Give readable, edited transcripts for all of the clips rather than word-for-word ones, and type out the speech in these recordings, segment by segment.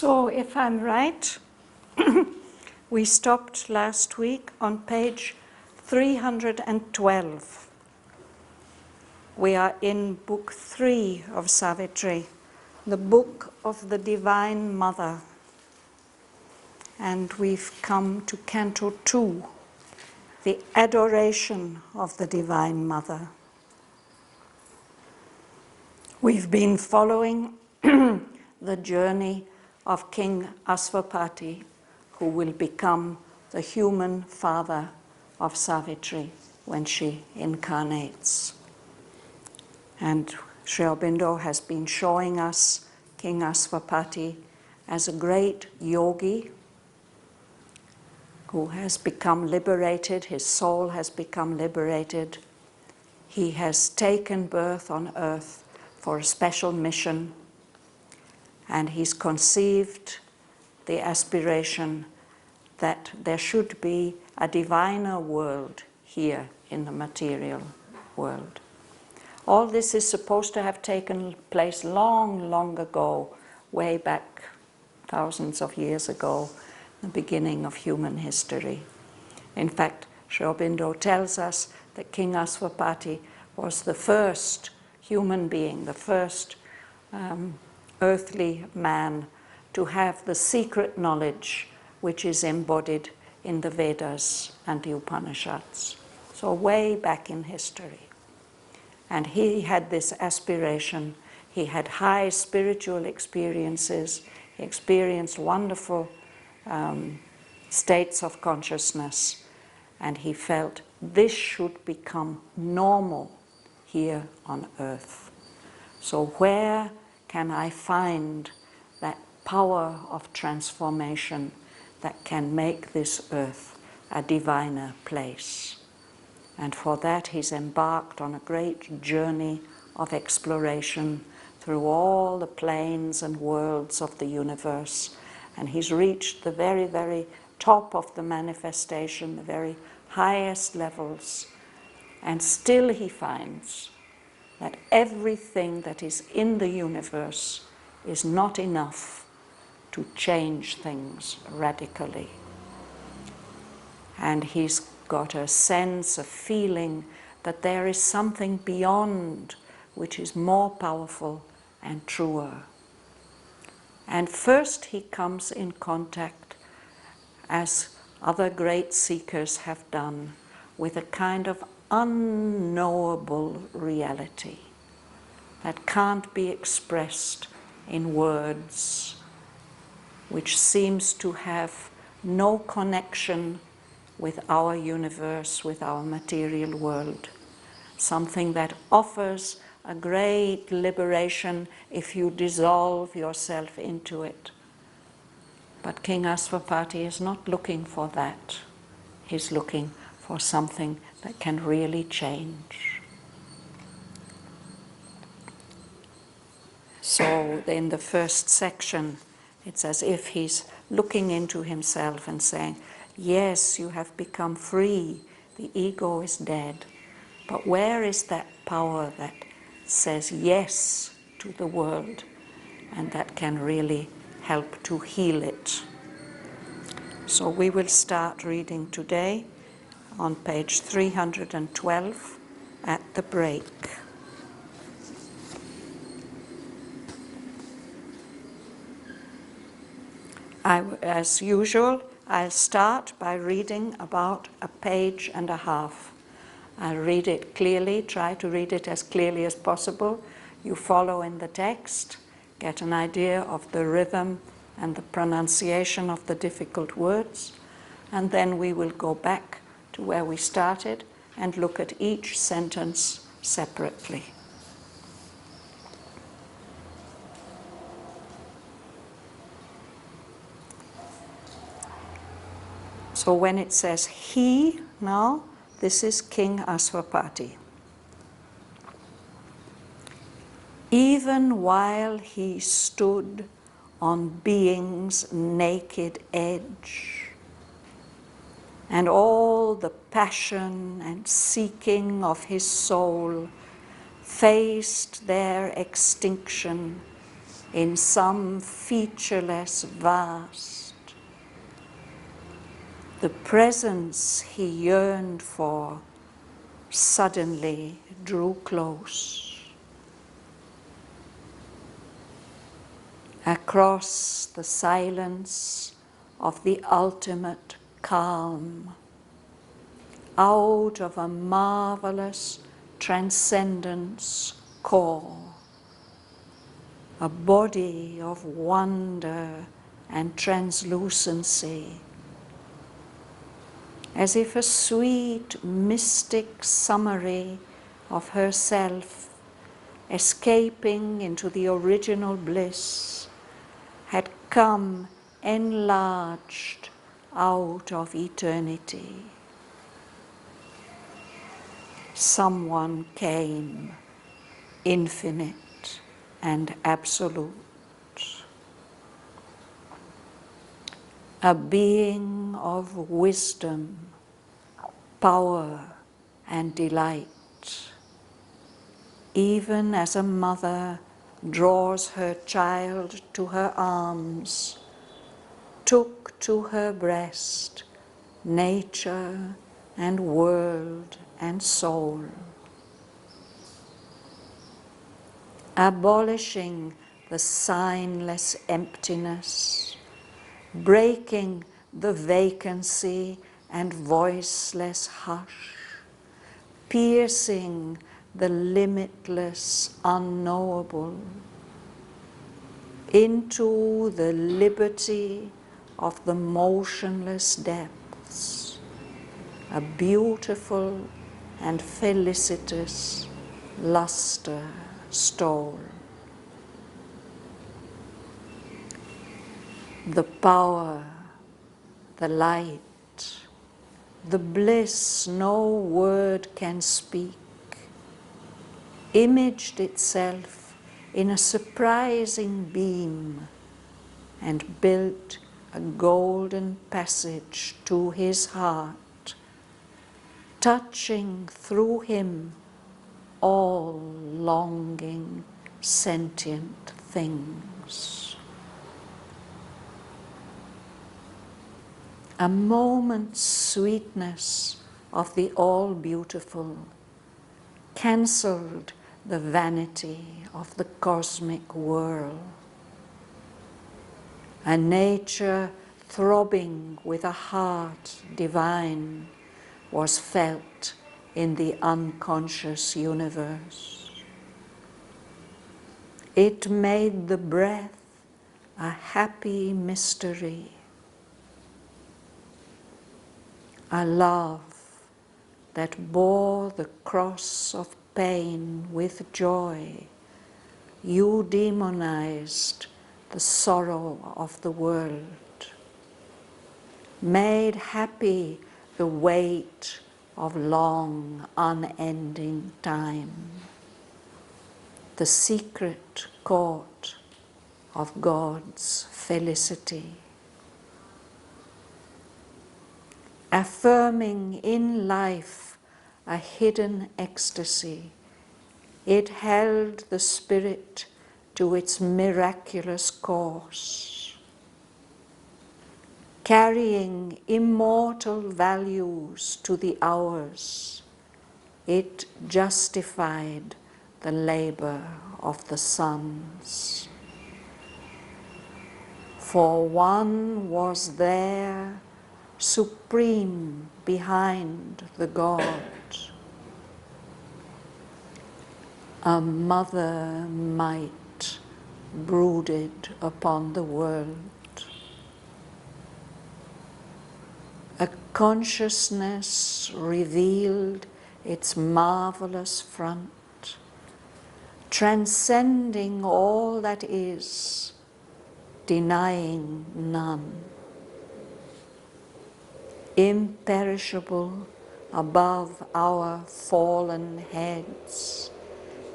So, if I'm right, we stopped last week on page 312. We are in book 3 of Savitri, the book of the Divine Mother. And we've come to Canto 2, the adoration of the Divine Mother. We've been following the journey of King Asvapati, who will become the human father of Savitri when she incarnates. And Sri Aurobindo has been showing us King Asvapati as a great yogi who has become liberated, his soul has become liberated. He has taken birth on earth for a special mission, and he's conceived the aspiration that there should be a diviner world here in the material world. All this is supposed to have taken place long, long ago, way back thousands of years ago, the beginning of human history. In fact, Sri Aurobindo tells us that King Asvapati was the first human being, the first earthly man to have the secret knowledge which is embodied in the Vedas and the Upanishads. So way back in history. And he had this aspiration. He had high spiritual experiences. He experienced wonderful states of consciousness. And he felt this should become normal here on earth. So where can I find that power of transformation that can make this earth a diviner place? And for that he's embarked on a great journey of exploration through all the planes and worlds of the universe. And he's reached the very, very top of the manifestation, the very highest levels. And still he finds that everything that is in the universe is not enough to change things radically. And he's got a sense, a feeling that there is something beyond which is more powerful and truer. And first he comes in contact, as other great seekers have done, with a kind of unknowable reality that can't be expressed in words, which seems to have no connection with our universe, with our material world. Something that offers a great liberation if you dissolve yourself into it. But King Asvapati is not looking for that. He's looking for something that can really change. So in the first section, it's as if he's looking into himself and saying, yes, you have become free, the ego is dead, but where is that power that says yes to the world and that can really help to heal it? So we will start reading today on page 312 at the break. As usual, I'll start by reading about a page and a half. I'll read it clearly, try to read it as clearly as possible. You follow in the text, get an idea of the rhythm and the pronunciation of the difficult words, and then we will go back to where we started and look at each sentence separately. So when it says he now, this is King Asvapati. Even while he stood on being's naked edge, and all the passion and seeking of his soul faced their extinction in some featureless vast. The presence he yearned for suddenly drew close. Across the silence of the ultimate calm, out of a marvelous transcendence core, a body of wonder and translucency, as if a sweet mystic summary of herself escaping into the original bliss had come enlarged out of eternity. Someone came, infinite and absolute, a being of wisdom, power and delight, even as a mother draws her child to her arms, took to her breast nature and world and soul, abolishing the signless emptiness, breaking the vacancy and voiceless hush, piercing the limitless unknowable into the liberty of the motionless depths, a beautiful and felicitous luster stole. The power, the light, the bliss no word can speak, imaged itself in a surprising beam and built a golden passage to his heart, touching through him all longing, sentient things. A moment's sweetness of the all-beautiful cancelled the vanity of the cosmic whirl. A nature throbbing with a heart divine was felt in the unconscious universe. It made the breath a happy mystery, a love that bore the cross of pain with joy, eudemonized the sorrow of the world, made happy the weight of long, unending time, the secret court of God's felicity. Affirming in life a hidden ecstasy, it held the spirit to its miraculous course, carrying immortal values to the hours. It justified the labor of the suns. For one was there, supreme behind the God, a mother might brooded upon the world, a consciousness revealed its marvelous front, transcending all that is, denying none. Imperishable above our fallen heads,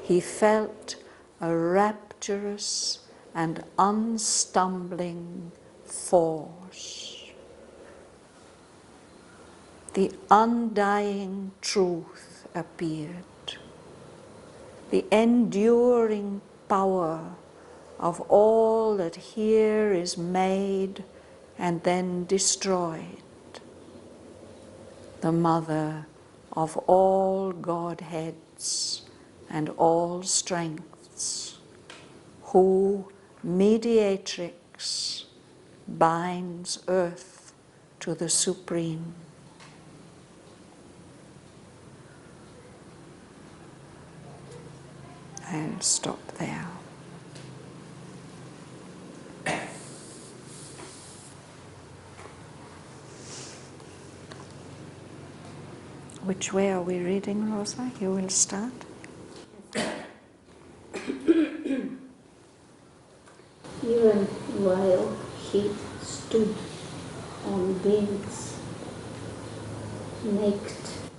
he felt a rapturous and unstumbling force. The undying truth appeared, the enduring power of all that here is made and then destroyed, the mother of all Godheads and all strengths, who, mediatrix, binds earth to the Supreme. I'll stop there. Which way are we reading, Rosa? You will start. Even while he stood on wings,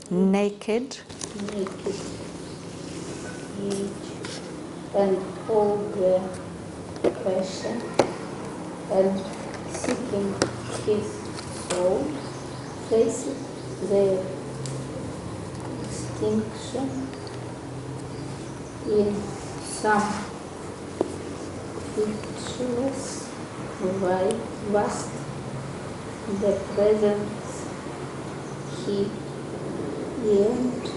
naked, and all their passion, and seeking his soul, faces their extinction in some pictureless, vast, the presence he yearned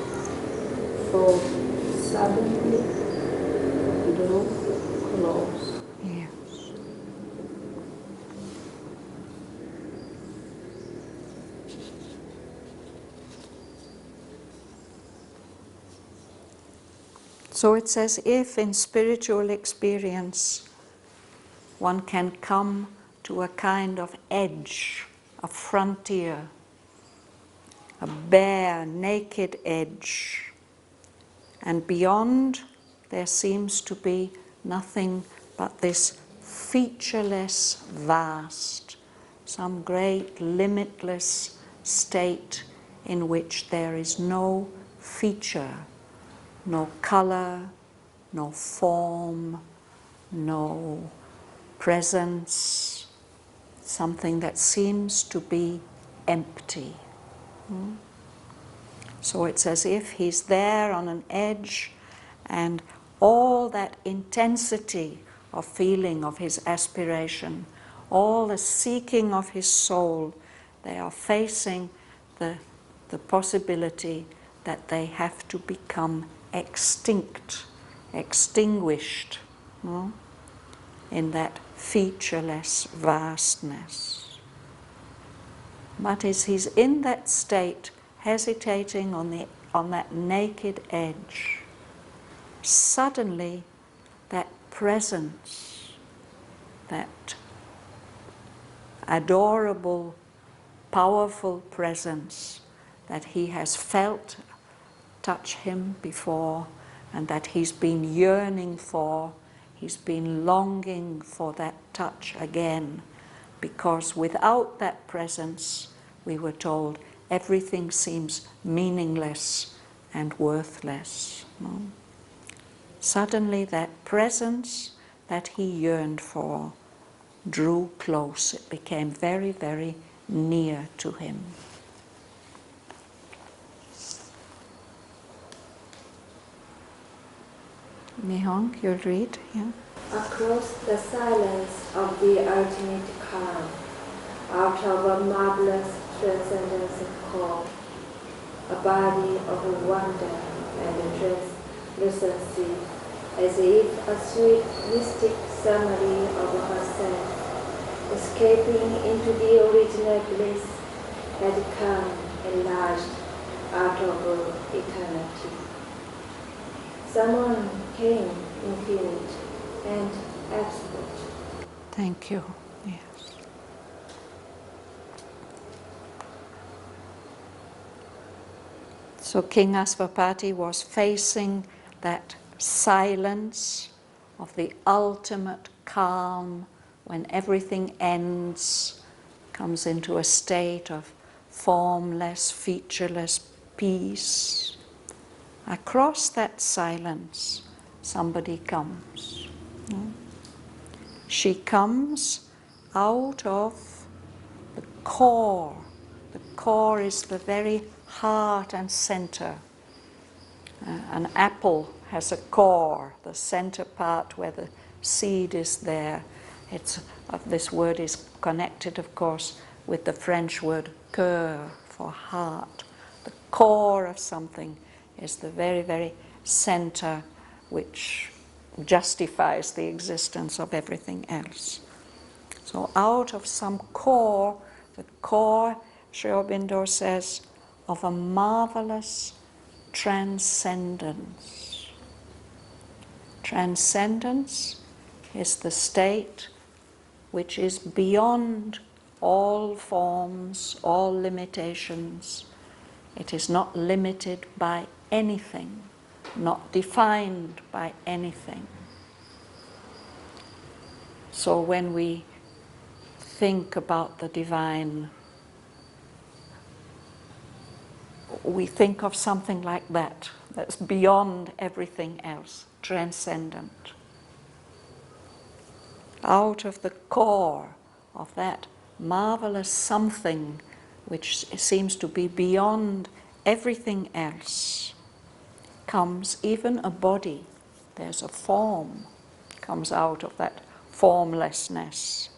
for suddenly drew close. Yes. So it's as if in spiritual experience one can come to a kind of edge, a frontier, a bare, naked edge. And beyond there seems to be nothing but this featureless vast, some great limitless state in which there is no feature, no color, no form, no presence, something that seems to be empty. So it's as if he's there on an edge, and all that intensity of feeling of his aspiration, all the seeking of his soul, they are facing the possibility that they have to become extinguished in that featureless vastness. But as he's in that state, hesitating on that naked edge, suddenly that presence, that adorable, powerful presence that he has felt touch him before, and that he's been yearning for, he's been longing for that touch again, because without that presence, we were told, everything seems meaningless and worthless. Suddenly that presence that he yearned for drew close. It became very, very near to him. Nihong, you'll read, yeah? Across the silence of the ultimate calm, out of a marvelous transcendence of call, a body of wonder and translucency, as if a sweet mystic summary of herself, escaping into the original bliss, had come enlarged out of eternity. Someone came infinite and absolute. Thank you. Yes. So King Asvapati was facing that silence of the ultimate calm when everything ends, comes into a state of formless, featureless peace. Across that silence, somebody comes. She comes out of the core. The core is the very heart and center. An apple has a core, the center part where the seed is there. This word is connected, of course, with the French word cœur, for heart. The core of something is the very, very center which justifies the existence of everything else. So out of some core, the core, Sri Aurobindo says, of a marvelous transcendence. Transcendence is the state which is beyond all forms, all limitations. It is not limited by anything, not defined by anything. So when we think about the divine, we think of something like that, that's beyond everything else, transcendent. Out of the core of that marvelous something which seems to be beyond everything else comes even a body. There's a form, comes out of that formlessness,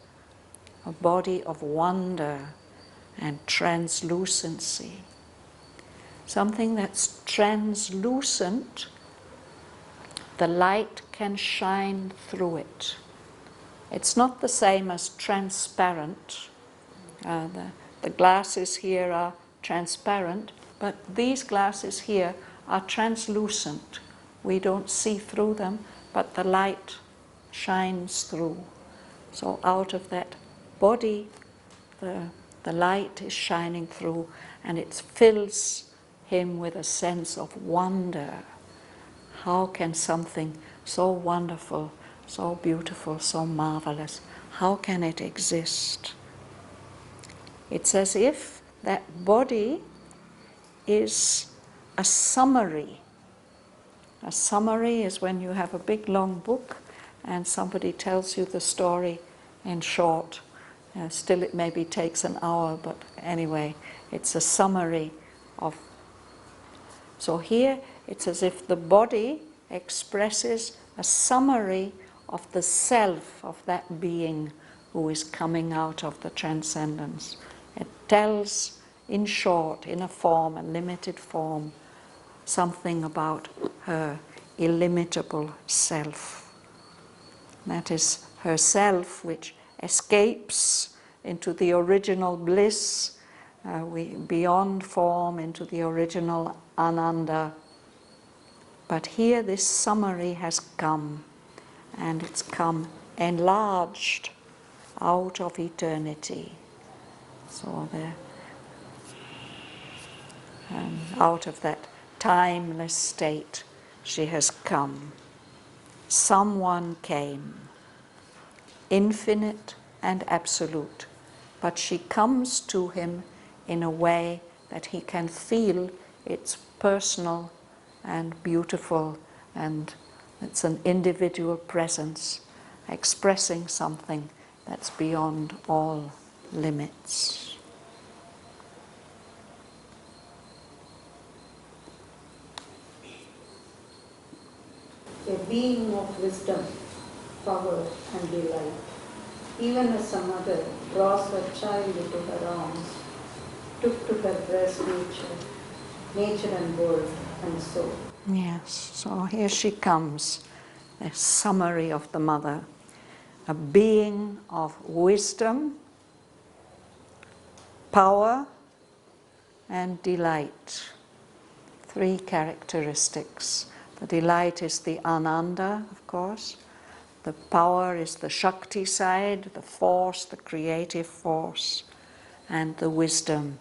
a body of wonder and translucency. Something that's translucent, the light can shine through it. It's not the same as transparent. The glasses here are transparent, but these glasses here are translucent. We don't see through them, but the light shines through. So out of that body, the light is shining through, and it fills him with a sense of wonder. How can something so wonderful, so beautiful, so marvelous, how can it exist? It's as if that body is a summary. A summary is when you have a big long book and somebody tells you the story in short. Still it maybe takes an hour, but anyway, it's a summary of. So here it's as if the body expresses a summary of the self of that being who is coming out of the transcendence. It tells, in short, in a form, a limited form, something about her illimitable self. That is her self which escapes into the original bliss, beyond form, into the original Ananda. But here this summary has come, and it's come enlarged out of eternity. So out of that timeless state she has come. Someone came, infinite and absolute, but she comes to him in a way that he can feel it's personal and beautiful, and it's an individual presence expressing something that's beyond all limits. A being of wisdom, power and delight. Even as a mother draws her child into her arms, took to her breast nature and world and soul. Yes, so here she comes, a summary of the mother, a being of wisdom, power and delight. Three characteristics. The delight is the Ananda, of course. The power is the Shakti side, the force, the creative force. And the wisdom,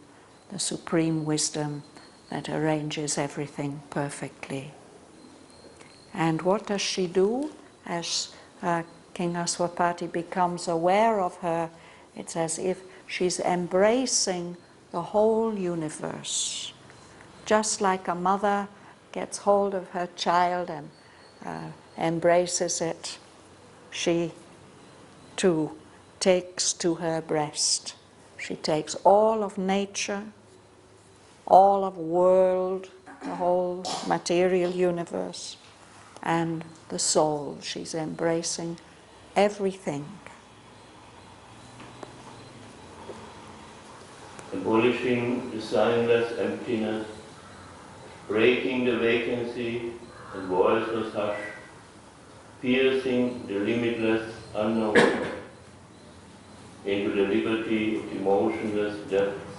the supreme wisdom that arranges everything perfectly. And what does she do? As King Aswapati becomes aware of her, it's as if she's embracing the whole universe. Just like a mother gets hold of her child and embraces it, she too takes to her breast. She takes all of nature, all of world, the whole material universe, and the soul. She's embracing everything. Abolishing the signless emptiness, breaking the vacancy and voiceless hush, piercing the limitless unknown into the liberty of the motionless depths,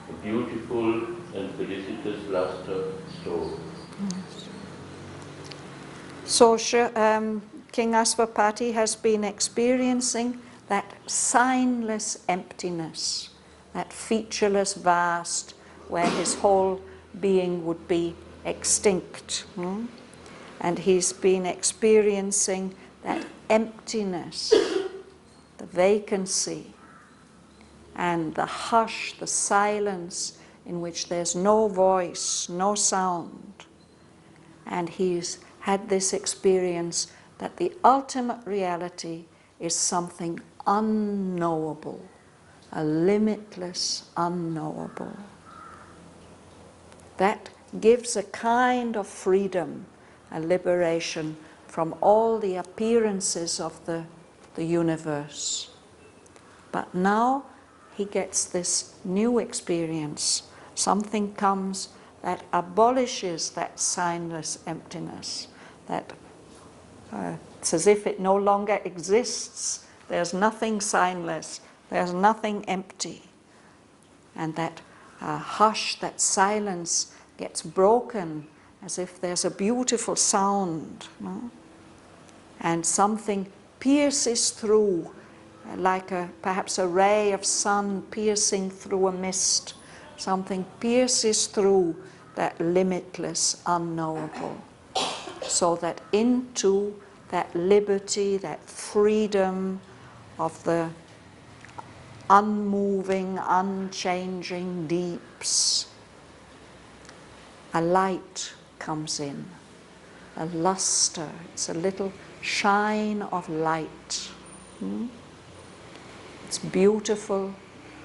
a beautiful and felicitous luster stored. So King Aswapati has been experiencing that signless emptiness, that featureless vast, where his whole being would be extinct. And he's been experiencing that emptiness, the vacancy, and the hush, the silence in which there's no voice, no sound. And he's had this experience that the ultimate reality is something unknowable, a limitless unknowable. That gives a kind of freedom, a liberation from all the appearances of the universe. But now he gets this new experience. Something comes that abolishes that signless emptiness, that it's as if it no longer exists. There's nothing signless, there's nothing empty. And that hush, that silence gets broken as if there's a beautiful sound, and something pierces through, like perhaps a ray of sun piercing through a mist. Something pierces through that limitless unknowable, so that into that liberty, that freedom of the unmoving, unchanging deeps, a light comes in, a luster. It's a little shine of light. It's beautiful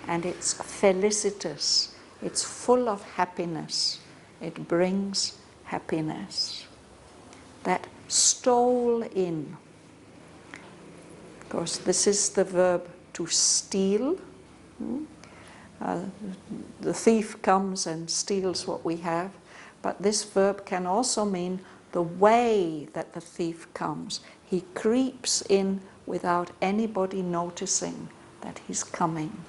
and it's felicitous. It's full of happiness. It brings happiness. That stole in. Of course, this is the verb to steal. The thief comes and steals what we have. But this verb can also mean the way that the thief comes. He creeps in without anybody noticing that he's coming.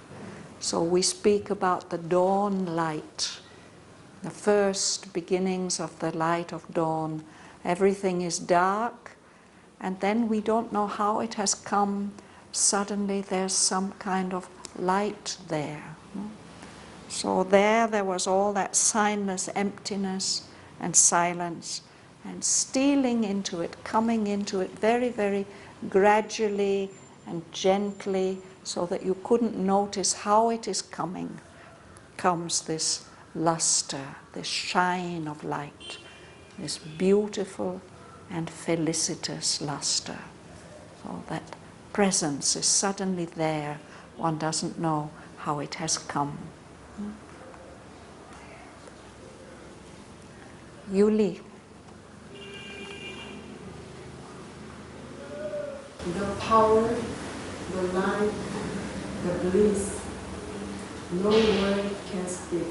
So we speak about the dawn light, the first beginnings of the light of dawn. Everything is dark, and then we don't know how it has come. Suddenly there's some kind of light there. So there was all that signless emptiness and silence, and stealing into it, coming into it very, very gradually and gently, so that you couldn't notice how it is coming, comes this luster, this shine of light, this beautiful and felicitous luster. So that presence is suddenly there. One doesn't know how it has come. Yuli. The power, the light, the bliss, no word can speak,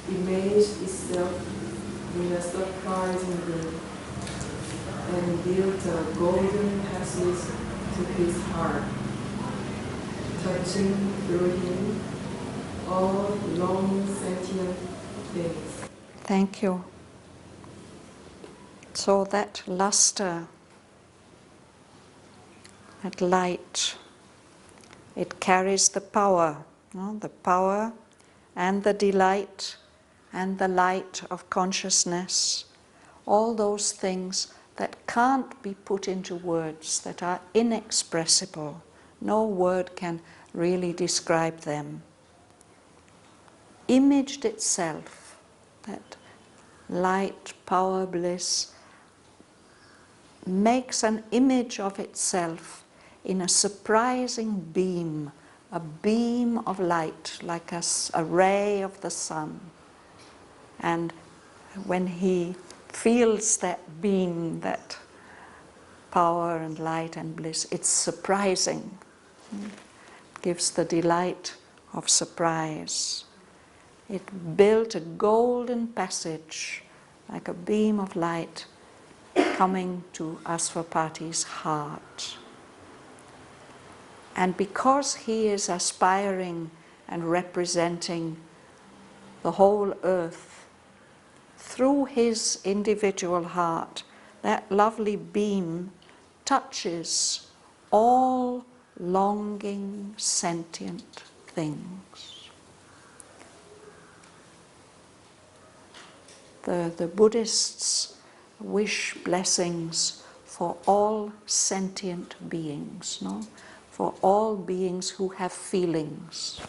imaged itself in a surprising way, and built a golden passage to his heart, touching through him all long sentient things. Thank you. So that luster, that light, it carries the power, the power and the delight and the light of consciousness, all those things that can't be put into words, that are inexpressible. No word can really describe them. Imaged itself, that light, power, bliss, makes an image of itself in a surprising beam, a beam of light, like a ray of the sun. And when he feels that beam, that power and light and bliss. It's surprising. Gives the delight of surprise. It built a golden passage, like a beam of light, coming to Asvapati's heart. And because he is aspiring and representing the whole earth, through his individual heart, that lovely beam touches all longing, sentient things. The Buddhists wish blessings for all sentient beings, no? For all beings who have feelings,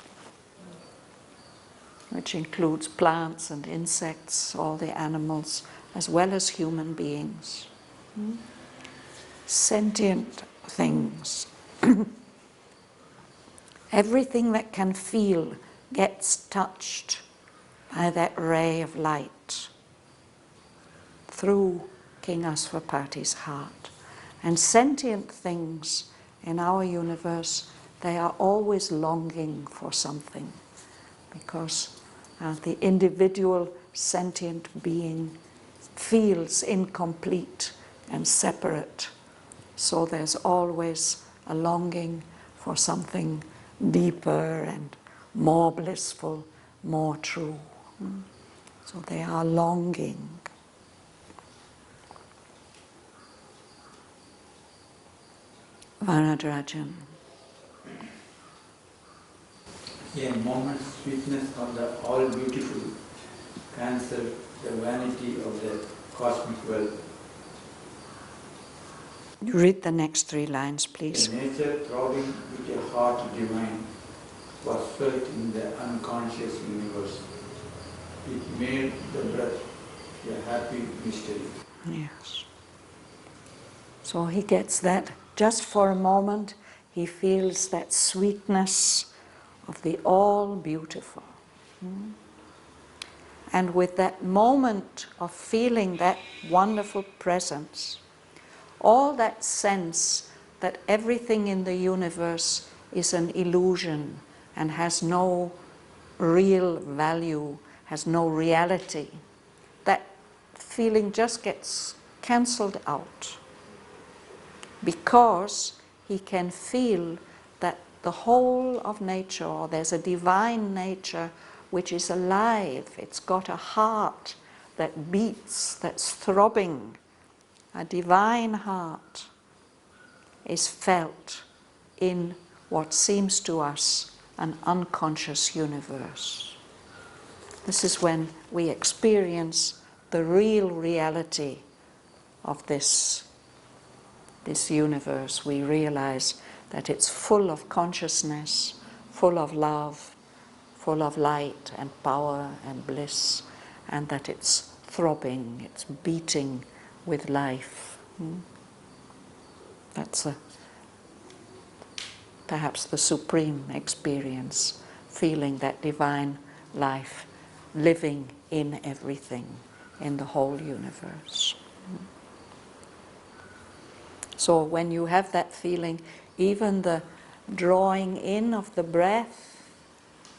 which includes plants and insects, all the animals, as well as human beings. Sentient things. Everything that can feel gets touched by that ray of light through King Asvapati's heart. And sentient things in our universe, they are always longing for something, because the individual sentient being feels incomplete and separate. So there's always a longing for something deeper and more blissful, more true. So they are longing. Vanadrajan. A moment's sweetness of the all-beautiful cancel the vanity of the cosmic wealth. You read the next 3 lines, please. A nature throbbing with a heart divine was felt in the unconscious universe. It made the breath a happy mystery. Yes. So he gets that just for a moment. He feels that sweetness of the all-beautiful. And with that moment of feeling that wonderful presence, all that sense that everything in the universe is an illusion and has no real value, has no reality, that feeling just gets cancelled out, because he can feel that the whole of nature, or there's a divine nature which is alive. It's got a heart that beats, that's throbbing. A divine heart is felt in what seems to us an unconscious universe. This is when we experience the real reality of this universe. We realize that it's full of consciousness, full of love, full of light and power and bliss, and that it's throbbing, it's beating with life. That's perhaps the supreme experience, feeling that divine life living in everything, in the whole universe. So when you have that feeling, even the drawing in of the breath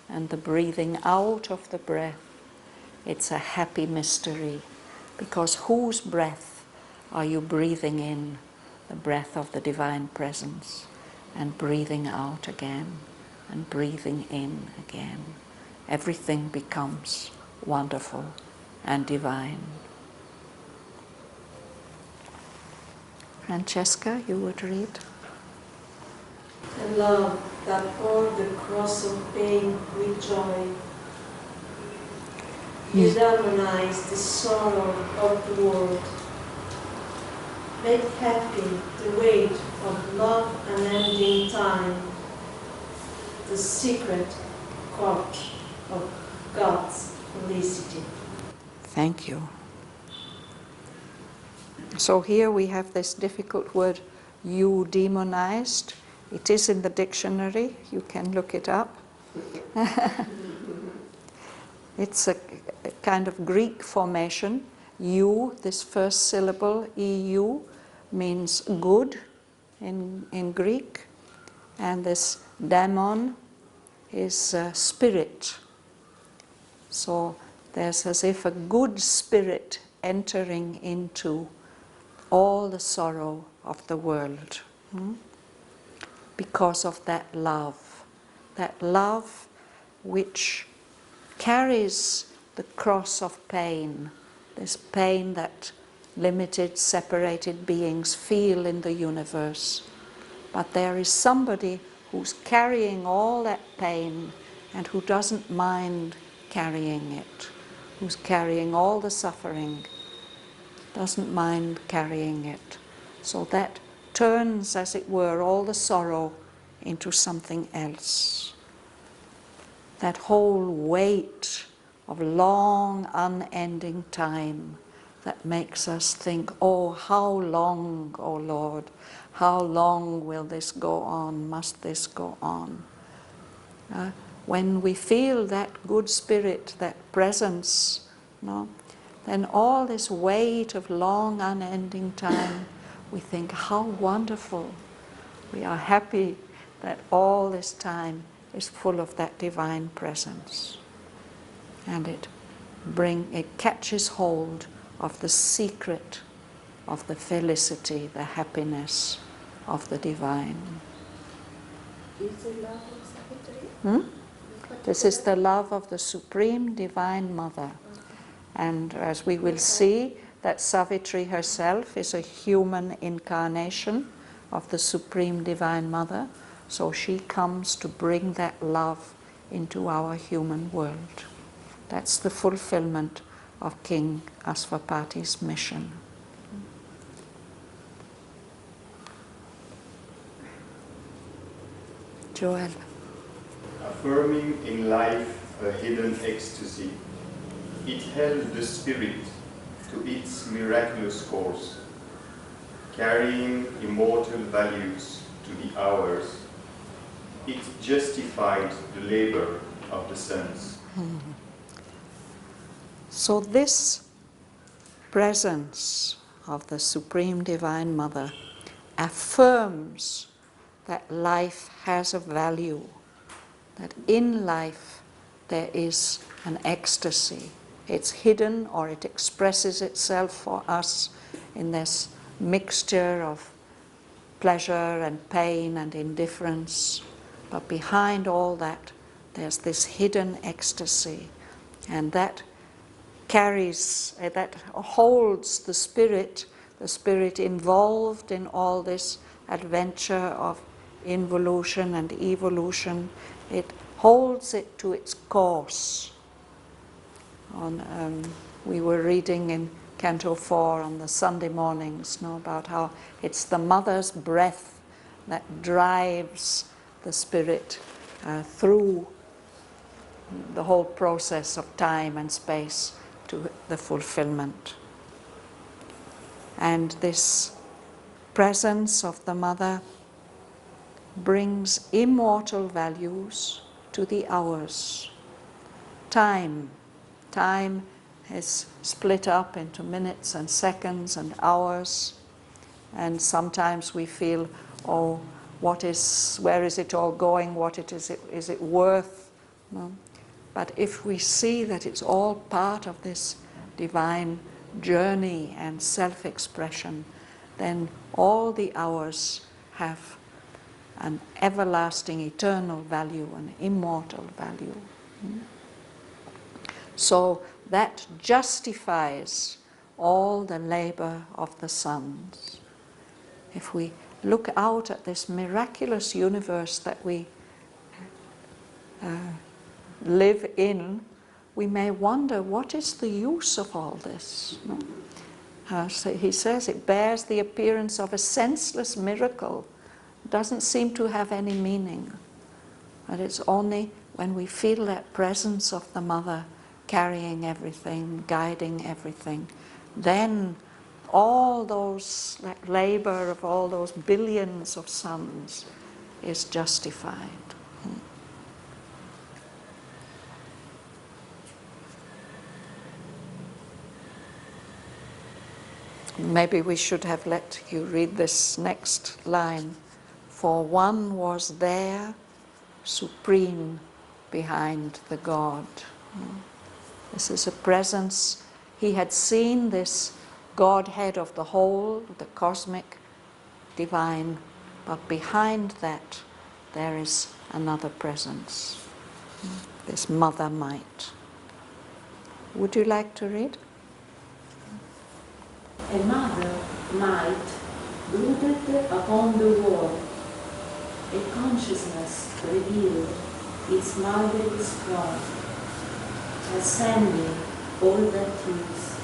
and the breathing out of the breath, it's a happy mystery, because whose breath are you breathing in? The breath of the divine presence, and breathing out again, and breathing in again. Everything becomes wonderful and divine. Francesca, you would read. And love that bore the cross of pain with joy. You harmonize the sorrow of the world. Make happy the weight of love unending time, the secret court of God's felicity. Thank you. So here we have this difficult word, eudemonized. It is in the dictionary, you can look it up. It's a kind of Greek formation. Eu, this first syllable, EU, means good in Greek, and this daimon is spirit. So there's as if a good spirit entering into all the sorrow of the world, because of that love which carries the cross of pain, this pain that limited, separated beings feel in the universe. But there is somebody who's carrying all that pain and who doesn't mind carrying it, who's carrying all the suffering, doesn't mind carrying it. So that turns, as it were, all the sorrow into something else. That whole weight of long, unending time that makes us think, oh, how long, oh Lord, how long will this go on? Must this go on? When we feel that good spirit, that presence, then all this weight of long, unending time, we think, how wonderful. We are happy that all this time is full of that divine presence. And it catches hold of the secret of the felicity, the happiness of the divine. Is it love of Savitri? This is the love of the Supreme Divine Mother. And as we will see, that Savitri herself is a human incarnation of the Supreme Divine Mother. So she comes to bring that love into our human world. That's the fulfillment of King Asvapati's mission. Joel. Affirming in life a hidden ecstasy, it held the spirit to its miraculous course, carrying immortal values to the hours. It justified the labor of the sons. So this presence of the Supreme Divine Mother affirms that life has a value, that in life there is an ecstasy. It's hidden, or it expresses itself for us in this mixture of pleasure and pain and indifference. But behind all that, there's this hidden ecstasy, and that holds the spirit involved in all this adventure of involution and evolution. It holds it to its course. We were reading in Canto 4 on the Sunday mornings, about how it's the mother's breath that drives the spirit through the whole process of time and space to the fulfillment. And this presence of the mother brings immortal values to the hours. Time is split up into minutes and seconds and hours, and sometimes we feel, oh, where is it all going? Is it worth? No? But if we see that it's all part of this divine journey and self-expression, then all the hours have an everlasting, eternal value, an immortal value. So that justifies all the labor of the sons. If we look out at this miraculous universe that we live in, we may wonder, what is the use of all this? So he says it bears the appearance of a senseless miracle. It doesn't seem to have any meaning. But it's only when we feel that presence of the mother carrying everything, guiding everything, then all those, that labor of all those billions of sons is justified. Maybe we should have let you read this next line. For one was there, supreme behind the God. This is a presence. He had seen this Godhead of the whole, the cosmic, divine, but behind that there is another presence, this Mother Might. Would you like to read? A mother might brooded upon the world. A consciousness revealed its marvelous throne, ascending all that is,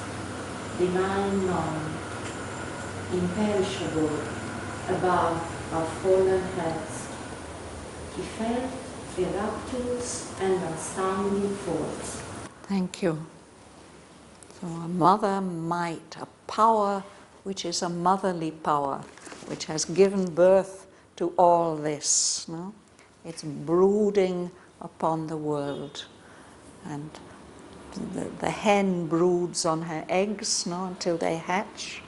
divine known, imperishable, above our fallen heads. He felt a rapturous and astounding force. Thank you. So a mother might, a power which is a motherly power, which has given birth to all this. No? It's brooding upon the world. And the hen broods on her eggs, no, until they hatch.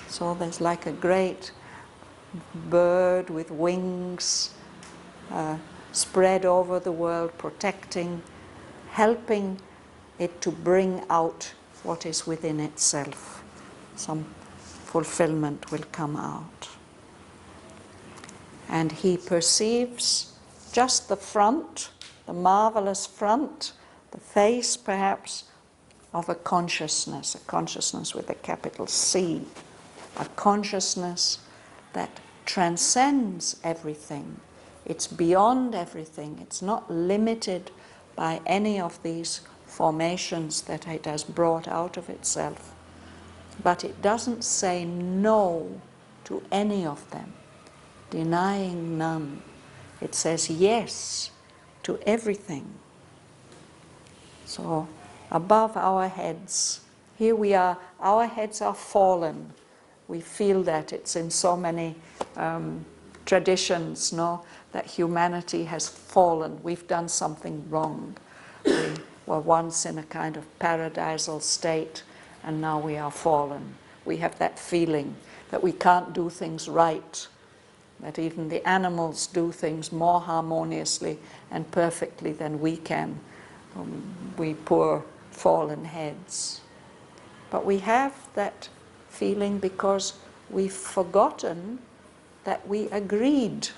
So there's like a great bird with wings spread over the world, protecting, helping it to bring out what is within itself. Some fulfillment will come out. And he perceives just the front, the marvelous front, the face perhaps of a consciousness with a capital C, a consciousness that transcends everything. It's beyond everything. It's not limited by any of these formations that it has brought out of itself. But it doesn't say no to any of them, denying none. It says yes to everything. So above our heads, here we are, our heads are fallen. We feel that it's in so many traditions, no, that humanity has fallen. We've done something wrong. We were once in a kind of paradisal state, and now we are fallen. We have that feeling that we can't do things right, that even the animals do things more harmoniously and perfectly than we can, we poor fallen heads. But we have that feeling because we've forgotten that we agreed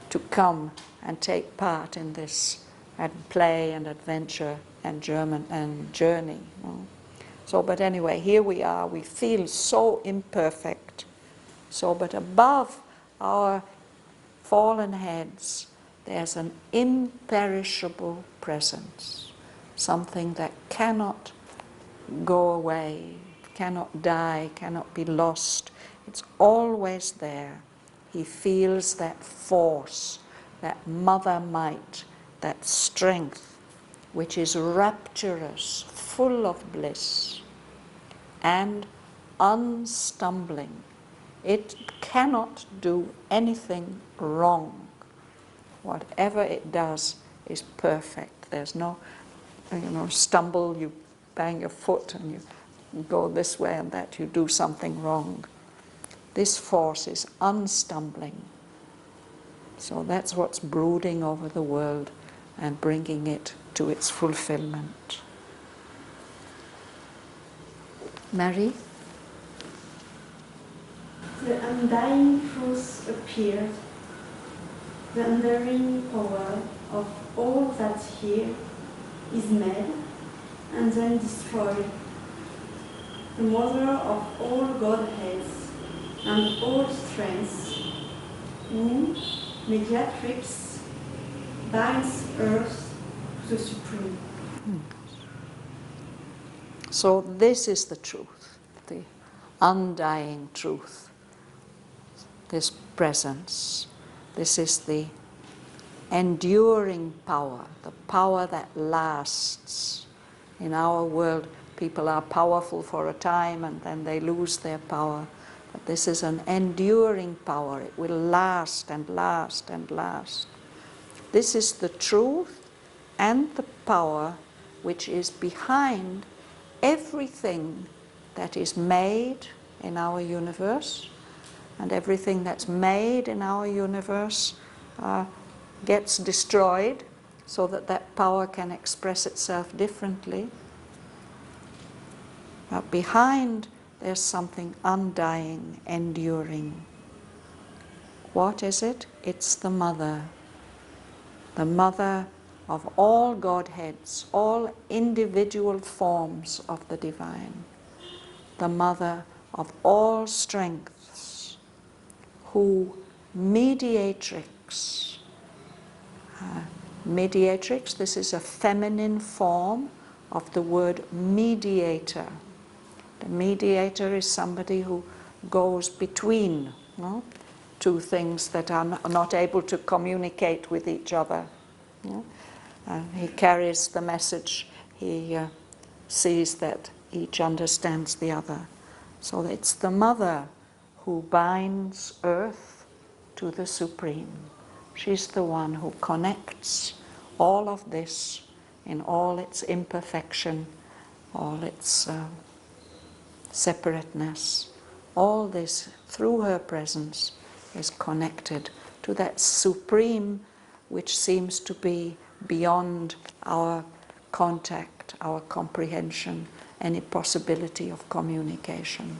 to come and take part in this and play and adventure and journey. No? So, but anyway, here we are. We feel so imperfect. So, but above our fallen heads, there's an imperishable presence, something that cannot go away, cannot die, cannot be lost. It's always there. He feels that force, that mother might, that strength, which is rapturous, full of bliss, and unstumbling. It cannot do anything wrong. Whatever it does is perfect. There's no, stumble, you bang your foot and you go this way and that, you do something wrong. This force is unstumbling. So that's what's brooding over the world and bringing it to its fulfillment. Mary? The undying truth appeared. The undying power of all that here is made and then destroyed. The mother of all Godheads and all strengths, who, mediatrix, binds earth to the supreme. So this is the truth, the undying truth, this presence. This is the enduring power, the power that lasts. In our world, people are powerful for a time and then they lose their power. But this is an enduring power. It will last and last and last. This is the truth and the power which is behind everything that is made in our universe, and everything that's made in our universe gets destroyed so that that power can express itself differently. But behind there's something undying, enduring. What is it? It's the mother of all Godheads, all individual forms of the divine, the mother of all strengths, who mediatrix. Mediatrix, this is a feminine form of the word mediator. The mediator is somebody who goes between, no? Two things that are not able to communicate with each other. No? He carries the message, he sees that each understands the other. So it's the mother who binds earth to the Supreme. She's the one who connects all of this in all its imperfection, all its separateness. All this, through her presence, is connected to that Supreme which seems to be beyond our contact, our comprehension, any possibility of communication.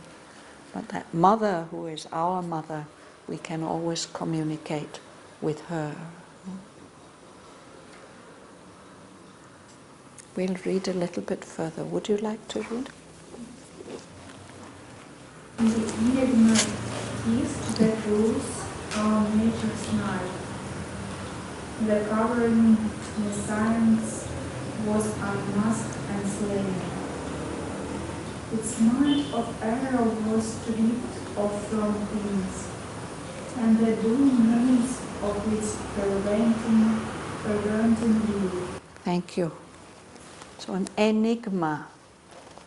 But that mother who is our mother, we can always communicate with her. We'll read a little bit further. Would you like to read? The enigma is that rules our nature's night. The covering the science was unmasked and slain. Its mind of error was stripped off from things, and the doom means of its preventing view. Thank you. So an enigma,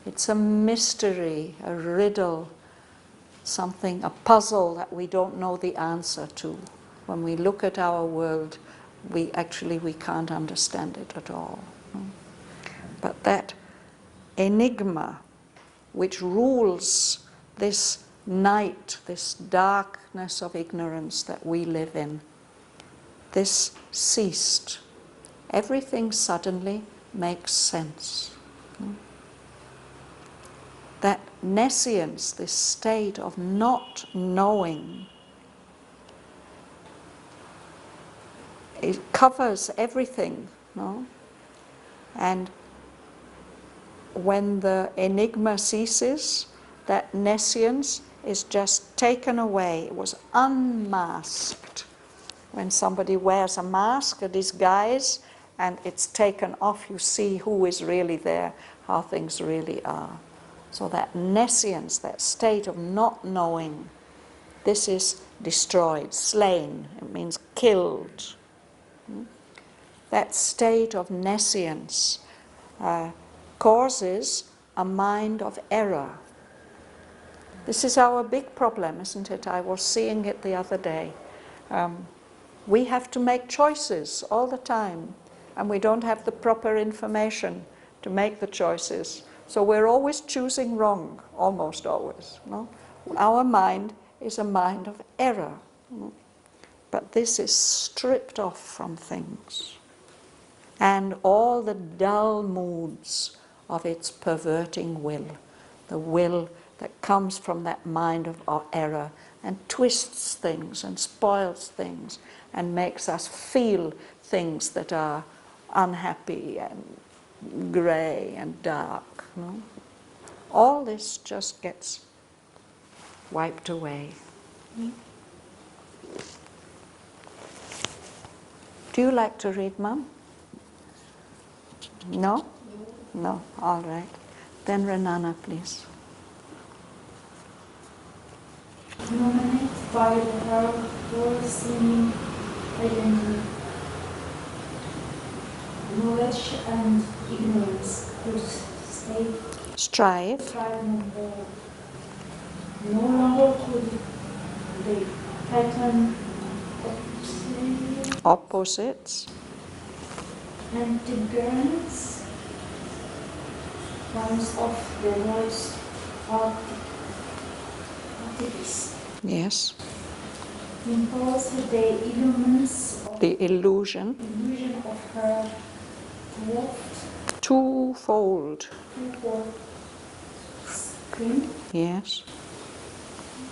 it's a mystery, a riddle, something, a puzzle that we don't know the answer to. When we look at our world, we can't understand it at all. But that enigma which rules this night, this darkness of ignorance that we live in, this ceased. Everything suddenly makes sense. That nescience, this state of not knowing, it covers everything, no? And when the enigma ceases, that nescience is just taken away. It was unmasked. When somebody wears a mask, a disguise, and it's taken off, you see who is really there, how things really are. So that nescience, that state of not knowing, this is destroyed, slain. It means killed. That state of nescience causes a mind of error. This is our big problem, isn't it? I was seeing it the other day. We have to make choices all the time, and we don't have the proper information to make the choices. So we're always choosing wrong, almost always. No? Our mind is a mind of error. But this is stripped off from things. And all the dull moods of its perverting will, the will that comes from that mind of error and twists things and spoils things and makes us feel things that are unhappy and grey and dark. No? All this just gets wiped away. Do you like to read, Mum? No? No? All right. Then Renana, please. Dominated by her seeming identity, knowledge and ignorance whose state Strive. No longer could they pattern Opposites. antigonous forms of the voice artifice. Yes. Impose the illumines of The illusion. illusion of her Twofold. Screen, Yes.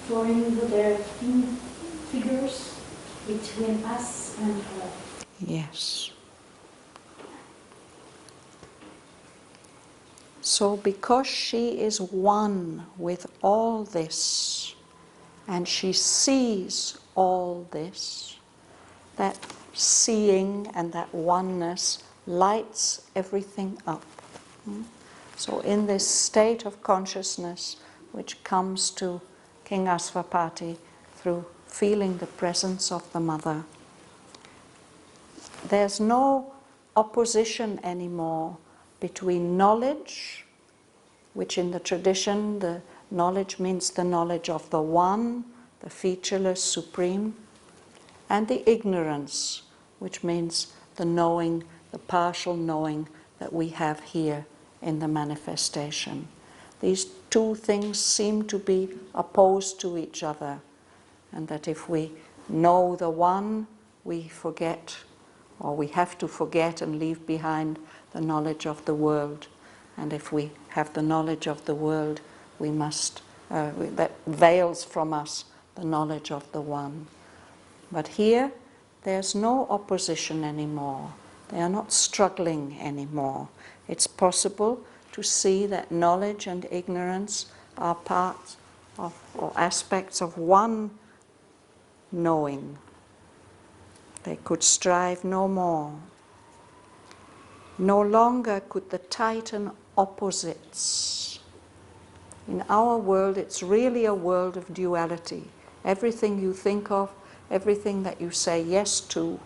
drawing their thin figures between us and her. Yes. So because she is one with all this, and she sees all this, that seeing and that oneness lights everything up. So in this state of consciousness which comes to King Asvapati through feeling the presence of the mother, there's no opposition anymore between knowledge, which in the tradition, the knowledge means the knowledge of the One, the featureless Supreme, and the ignorance, which means the knowing, the partial knowing that we have here in the manifestation. These two things seem to be opposed to each other, and that if we know the One, we forget, or we have to forget and leave behind the knowledge of the world. And if we have the knowledge of the world, we must, that veils from us the knowledge of the One. But here, there's no opposition anymore. They are not struggling anymore. It's possible to see that knowledge and ignorance are parts of, or aspects of one knowing. They could strive no more. No longer could the tighten opposites. In our world, it's really a world of duality. Everything you think of, everything that you say yes to,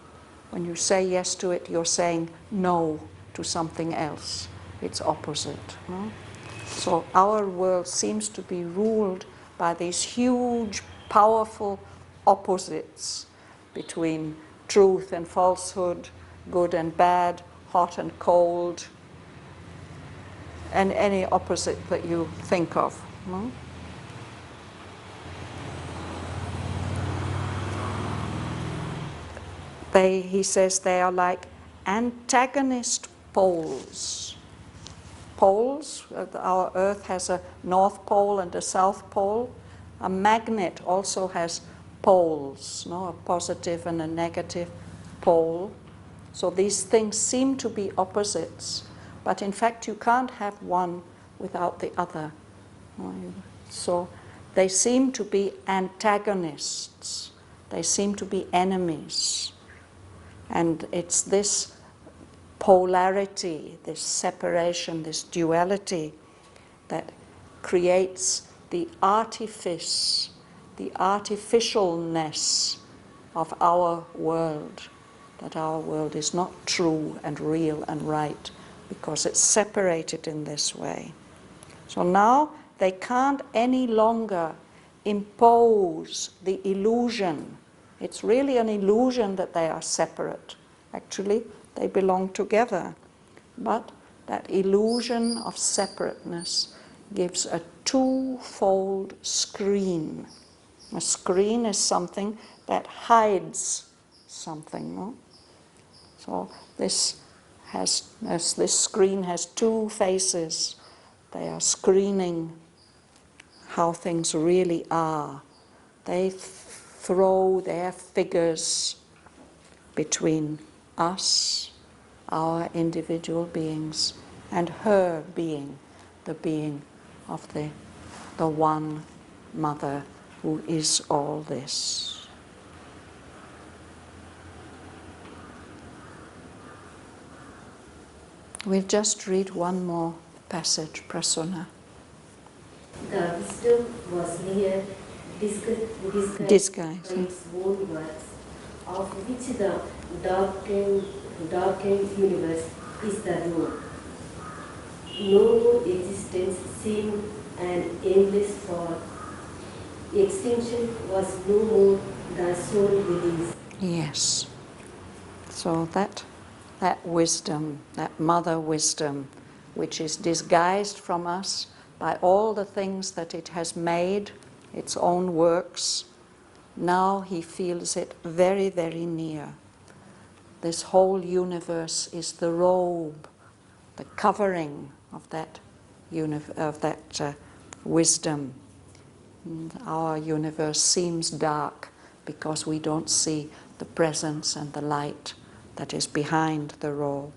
when you say yes to it, you're saying no to something else. It's opposite. No? So our world seems to be ruled by these huge, powerful opposites between truth and falsehood, good and bad, hot and cold, and any opposite that you think of. No? He says they are like antagonist poles. Poles, our Earth has a north pole and a south pole. A magnet also has poles, no? A positive and a negative pole. So these things seem to be opposites, but in fact you can't have one without the other. So they seem to be antagonists. They seem to be enemies. And it's this polarity, this separation, this duality that creates the artifice, the artificialness of our world, that our world is not true and real and right because it's separated in this way. So now they can't any longer impose the illusion. It's really an illusion that they are separate. Actually, they belong together. But that illusion of separateness gives a twofold screen. A screen is something that hides something. No? So this screen has two faces. They are screening how things really are. They throw their figures between us, our individual beings, and her being, the being of the one mother who is all this. We'll just read one more passage, Prasanna. The wisdom was near disguised by its own words, of which the darkened universe is the rule. No existence seemed an endless fall. Extinction was no more the soul release. Yes. So that wisdom, that mother wisdom, which is disguised from us by all the things that it has made, its own works. Now he feels it very, very near. This whole universe is the robe, the covering of that wisdom. And our universe seems dark because we don't see the presence and the light that is behind the robe.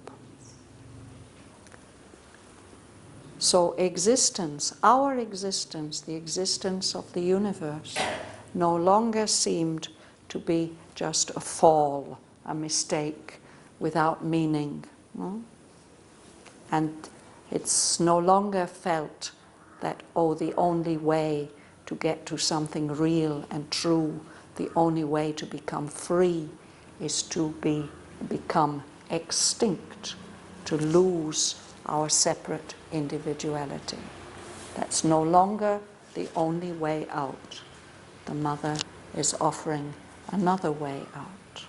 So existence, our existence, the existence of the universe, no longer seemed to be just a fall, a mistake without meaning. And it's no longer felt that, oh, the only way to get to something real and true, the only way to become free is to become extinct, to lose our separate individuality. That's no longer the only way out. The Mother is offering another way out.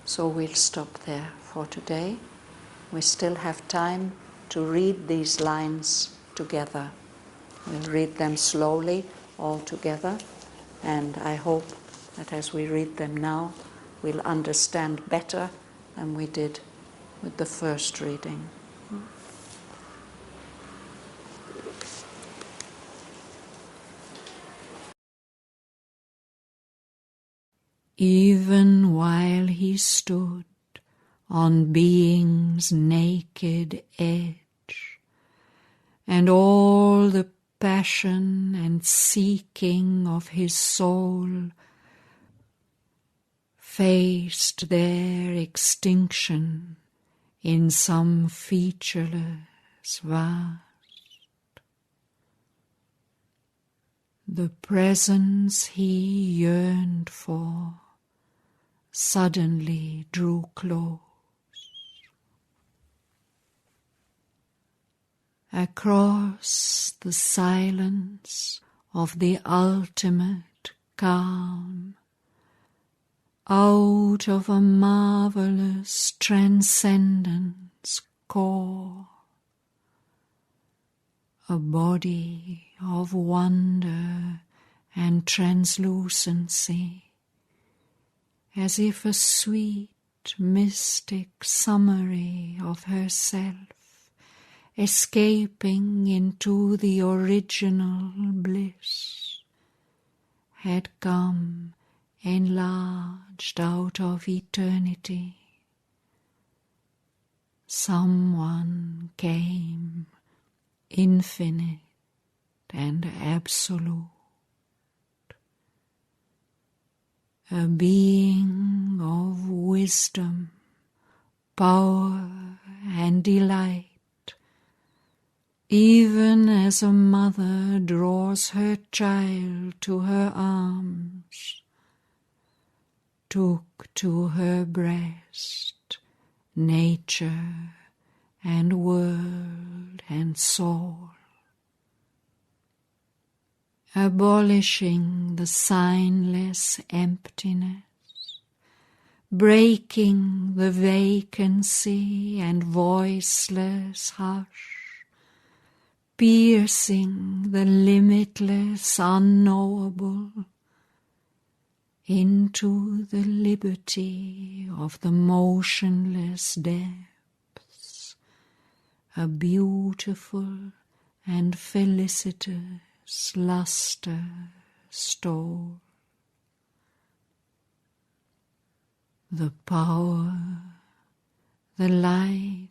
So we'll stop there for today. We still have time to read these lines together. We'll read them slowly, all together, and I hope that as we read them now, we'll understand better than we did with the first reading. Even while he stood on being's naked edge, and all the passion and seeking of his soul faced their extinction in some featureless vast, the presence he yearned for suddenly drew close. Across the silence of the ultimate calm, out of a marvelous transcendence core, a body of wonder and translucency, as if a sweet, mystic summary of herself, escaping into the original bliss, had come enlarged out of eternity. Someone came, infinite and absolute, a being of wisdom, power and delight, even as a mother draws her child to her arms, took to her breast nature and world and soul, abolishing the signless emptiness, breaking the vacancy and voiceless hush, piercing the limitless unknowable into the liberty of the motionless depths, a beautiful and felicitous luster stole. The power, the light,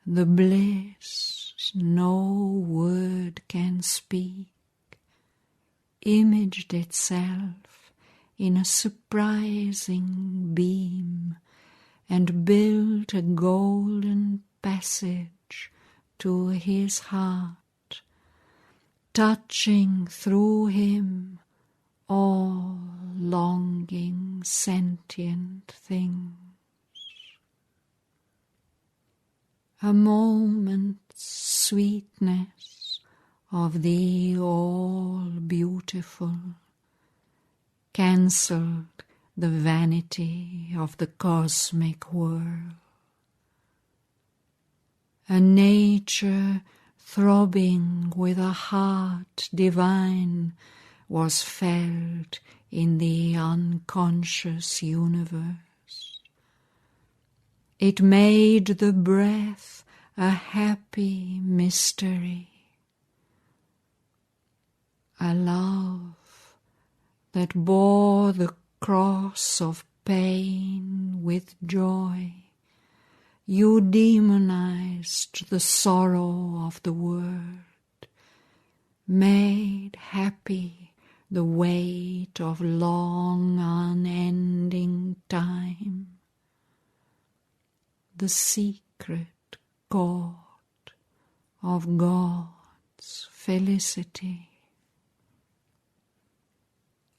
the bliss no word can speak, imaged itself in a surprising beam and built a golden passage to his heart, touching through him all longing sentient things. A moment's sweetness of the all-beautiful cancelled the vanity of the cosmic whirl. a nature throbbing with a heart divine was felt in the unconscious universe. It made the breath a happy mystery, a love that bore the cross of pain with joy. You demonized the sorrow of the word, made happy the weight of long unending time, the secret chord of God's felicity.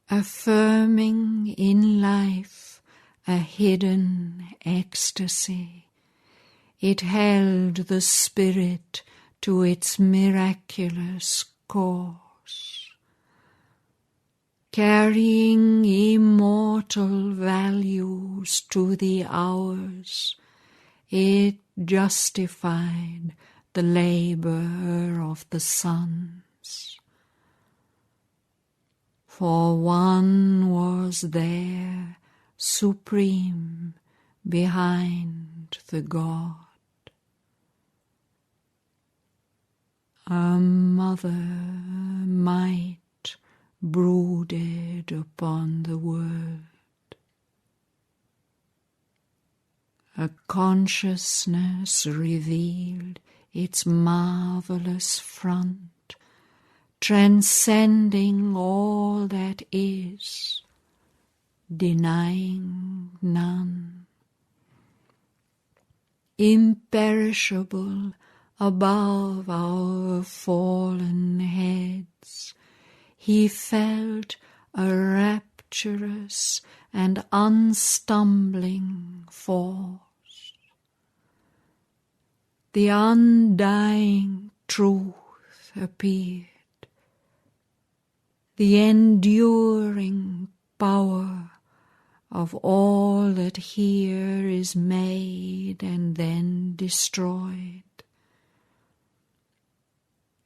Affirming in life a hidden ecstasy, it held the spirit to its miraculous course, carrying immortal values to the hours. It justified the labor of the suns. For one was there supreme behind the God. A mother might brooded upon the world. A consciousness revealed its marvelous front, transcending all that is, denying none. Imperishable above our fallen heads, he felt a rapturous and unstumbling force. The undying truth appeared, the enduring power of all that here is made and then destroyed.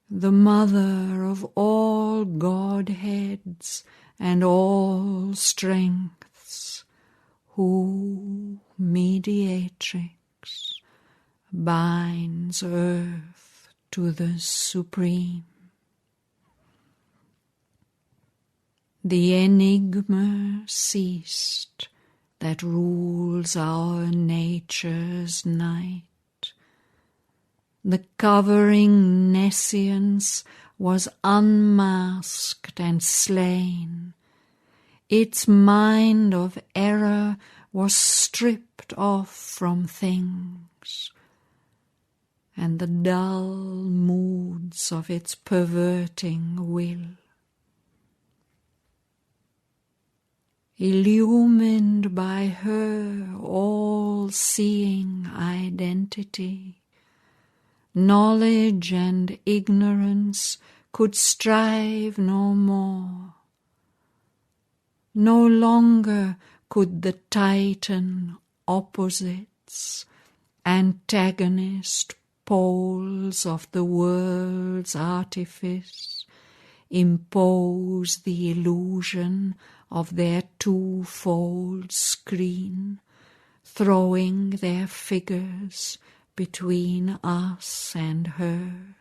The mother of all Godheads and all strengths, who, mediatrix, binds earth to the supreme. The enigma ceased that rules our nature's night. The covering nescience was unmasked and slain. Its mind of error was stripped off from things, and the dull moods of its perverting will. Illumined by her all-seeing identity, knowledge and ignorance could strive no more. No longer could the Titan opposites, antagonist poles of the world's artifice, impose the illusion of their twofold screen, throwing their figures between us and her.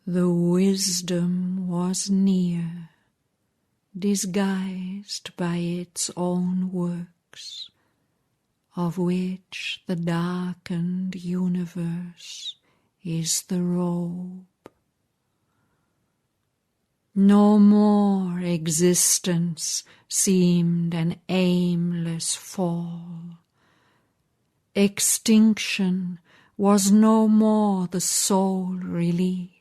The wisdom was near, disguised by its own works, of which the darkened universe is the robe. No more existence seemed an aimless fall. Extinction was no more the sole relief.